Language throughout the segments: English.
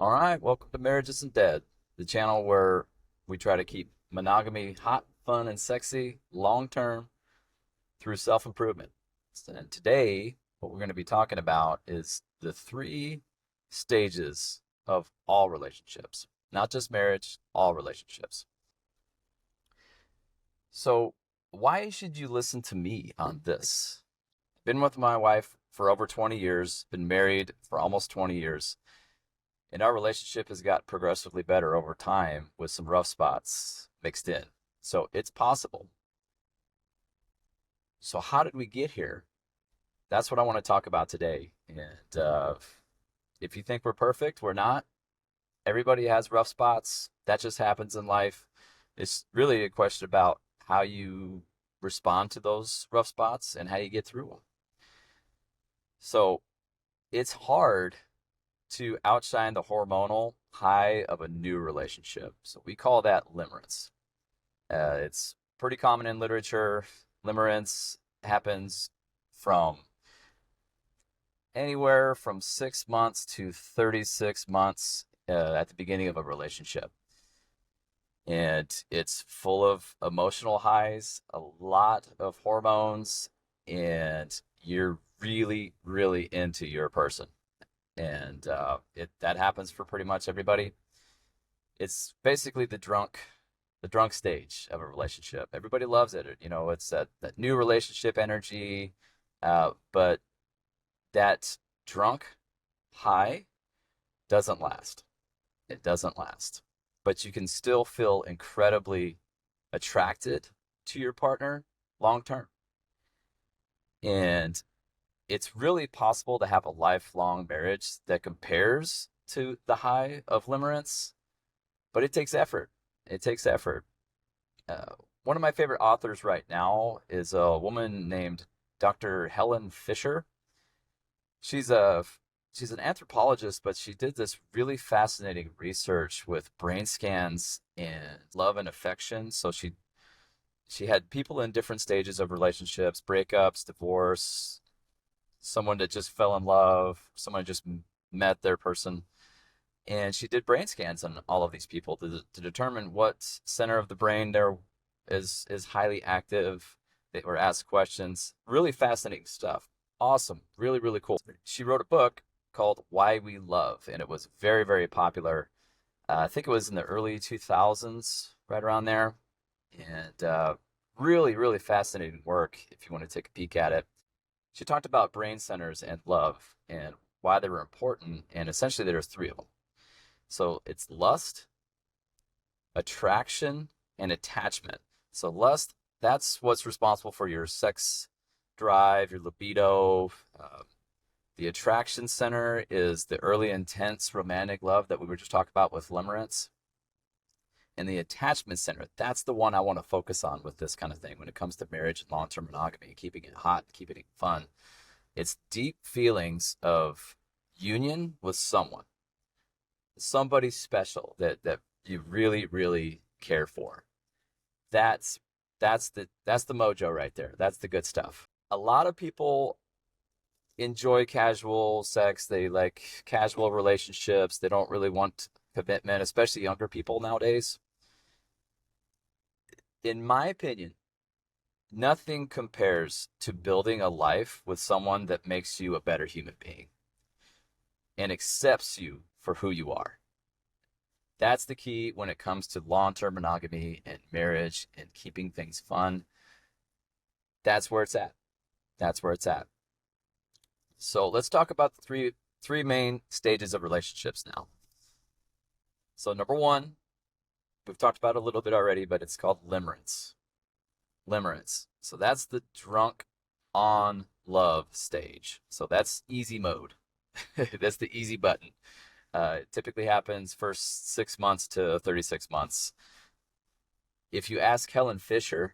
All right, welcome to Marriage Isn't Dead, the channel where we try to keep monogamy hot, fun, and sexy long term through self improvement. And today, what we're going to be talking about is the three stages of all relationships, not just marriage, all relationships. So, why should you listen to me on this? Been with my wife for over 20 years, been married for almost 20 years. And our relationship has got progressively better over time with some rough spots mixed in. So it's possible. So, how did we get here? That's what I want to talk about today. And if you think we're perfect, we're not. Everybody has rough spots. That just happens in life. It's really a question about how you respond to those rough spots and how you get through them. So, it's hard to outshine the hormonal high of a new relationship. So we call that limerence. It's pretty common in literature. Limerence happens from anywhere from 6 months to 36 months at the beginning of a relationship. And it's full of emotional highs, a lot of hormones, and you're really, really into your person. And that happens for pretty much everybody. It's basically the drunk stage of a relationship. Everybody loves it. It's that new relationship energy, but that drunk high doesn't last. It doesn't last. But you can still feel incredibly attracted to your partner long term. And it's really possible to have a lifelong marriage that compares to the high of limerence, but it takes effort. It takes effort. Uh, One of my favorite authors right now is a woman named Dr. Helen Fisher. She's a she's an anthropologist, but she did this really fascinating research with brain scans and love and affection. So she had people in different stages of relationships, breakups, divorce, someone that just fell in love, someone just met their person. And she did brain scans on all of these people to determine what center of the brain there is highly active. They were asked questions. Really fascinating stuff. Awesome. Really, really cool. She wrote a book called Why We Love, and it was very, very popular. I think it was in the early 2000s, right around there. And really, really fascinating work if you want to take a peek at it. She talked about brain centers and love and why they were important, and essentially there's three of them. So it's lust, attraction, and attachment. So lust, that's what's responsible for your sex drive, your libido. The attraction center is the early intense romantic love that we were just talking about with limerence. And the attachment center, that's the one I want to focus on with this kind of thing when it comes to marriage and long-term monogamy, keeping it hot, keeping it fun. It's deep feelings of union with someone, somebody special that you really, really care for. That's that's the mojo right there. That's the good stuff. A lot of people enjoy casual sex. They like casual relationships. They don't really want commitment, especially younger people nowadays. In my opinion, nothing compares to building a life with someone that makes you a better human being and accepts you for who you are. That's the key when it comes to long-term monogamy and marriage and keeping things fun. That's where it's at. That's where it's at. So let's talk about the three main stages of relationships now. So number one, we've talked about it a little bit already, but it's called limerence. Limerence. So that's the drunk on love stage. So that's easy mode. That's the easy button. It typically happens first 6 months to 36 months. If you ask Helen Fisher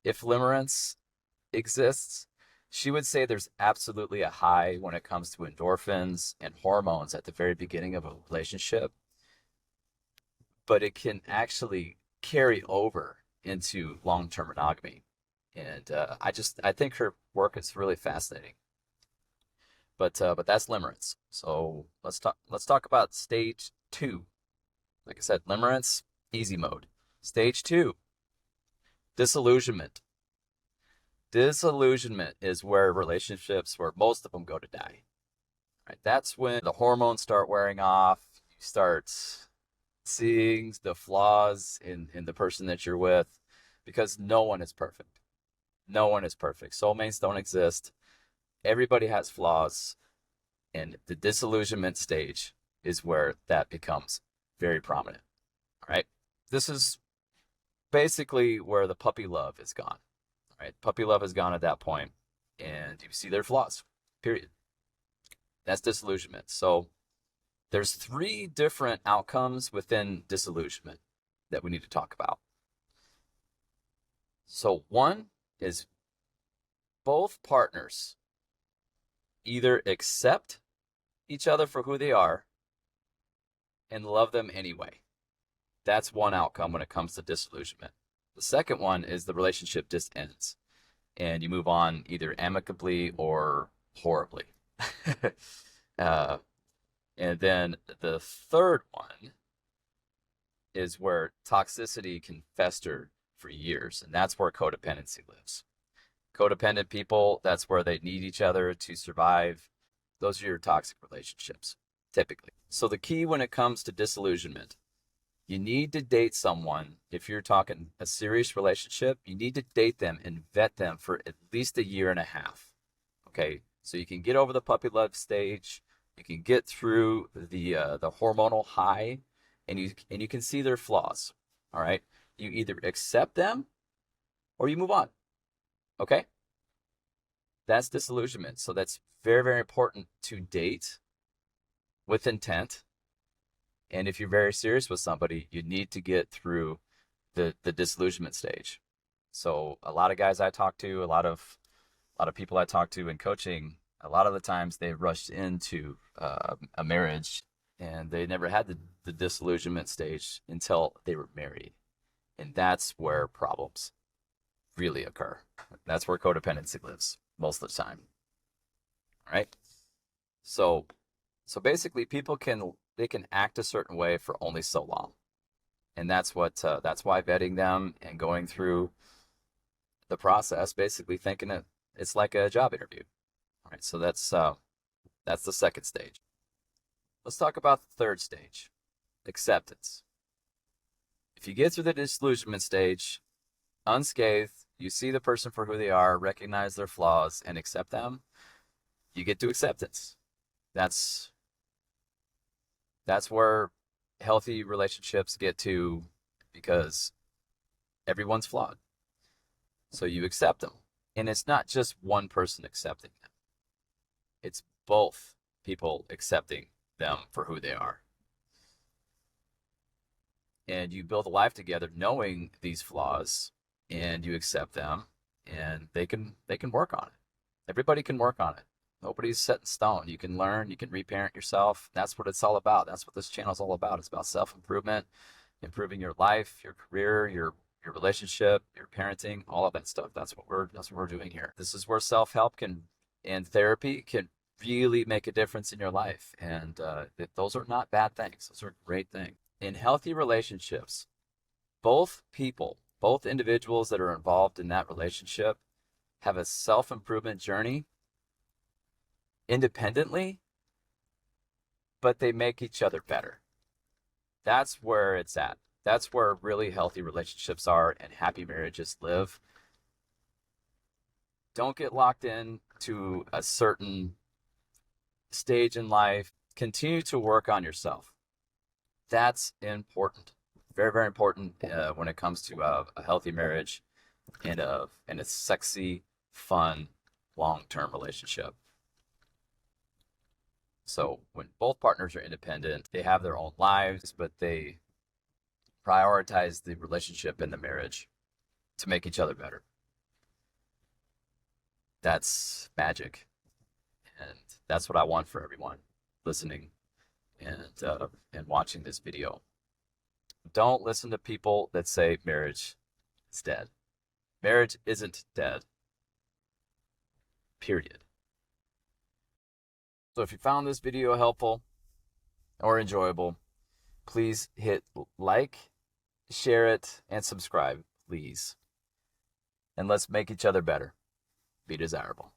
if limerence exists, she would say there's absolutely a high when it comes to endorphins and hormones at the very beginning of a relationship, but it can actually carry over into long-term monogamy. And I think her work is really fascinating. but that's limerence. So let's talk about stage 2. Like I said, limerence, easy mode. Stage 2, disillusionment. Disillusionment is where relationships, where most of them go to die. Right? That's when the hormones start wearing off. You start seeing the flaws in the person that you're with, because no one is perfect. No one is perfect. Soulmates don't exist. Everybody has flaws. And the disillusionment stage is where that becomes very prominent. All right. This is basically where the puppy love is gone. All right. Puppy love is gone at that point, and you see their flaws, period. That's disillusionment. So there's 3 different outcomes within disillusionment that we need to talk about. So one is both partners either accept each other for who they are and love them anyway. That's one outcome when it comes to disillusionment. The second one is the relationship just ends and you move on either amicably or horribly. And then the third one is where toxicity can fester for years, and that's where codependency lives. Codependent people, that's where they need each other to survive. Those are your toxic relationships, typically. So the key when it comes to disillusionment, you need to date someone. If you're talking a serious relationship, you need to date them and vet them for at least a year and a half. Okay, so you can get over the puppy love stage, you can get through the hormonal high, and you can see their flaws. All right, you either accept them or you move on. Okay, that's disillusionment. So that's very, very important to date with intent. And if you're very serious with somebody, you need to get through the disillusionment stage. So a lot of guys I talk to, a lot of people I talk to in coaching, a lot of the times they rushed into a marriage and they never had the disillusionment stage until they were married. And that's where problems really occur. That's where codependency lives most of the time. All right. So basically people can act a certain way for only so long. And that's why vetting them and going through the process, basically thinking it's like a job interview. All right, so that's the second stage. Let's talk about the third stage, acceptance. If you get through the disillusionment stage unscathed, you see the person for who they are, recognize their flaws, and accept them, you get to acceptance. That's where healthy relationships get to, because everyone's flawed. So you accept them. And it's not just one person accepting them. It's both people accepting them for who they are. And you build a life together knowing these flaws, and you accept them, and they can work on it. Everybody can work on it. Nobody's set in stone. You can learn, you can reparent yourself. That's what it's all about. That's what this channel is all about. It's about self-improvement, improving your life, your career, your relationship, your parenting, all of that stuff. That's what we're doing here. This is where self-help and therapy can really make a difference in your life. And those are not bad things. Those are great things. In healthy relationships, both individuals that are involved in that relationship have a self-improvement journey independently, but they make each other better. That's where it's at. That's where really healthy relationships are and happy marriages live. Don't get locked in to a certain stage in life. Continue to work on yourself. That's important. Very, very important when it comes to a healthy marriage and a sexy, fun, long-term relationship. So when both partners are independent, they have their own lives, but they prioritize the relationship and the marriage to make each other better. That's magic. And that's what I want for everyone listening and watching this video. Don't listen to people that say marriage is dead. Marriage isn't dead. Period. So if you found this video helpful or enjoyable, please hit like, share it, and subscribe, please. And let's make each other better. Be desirable.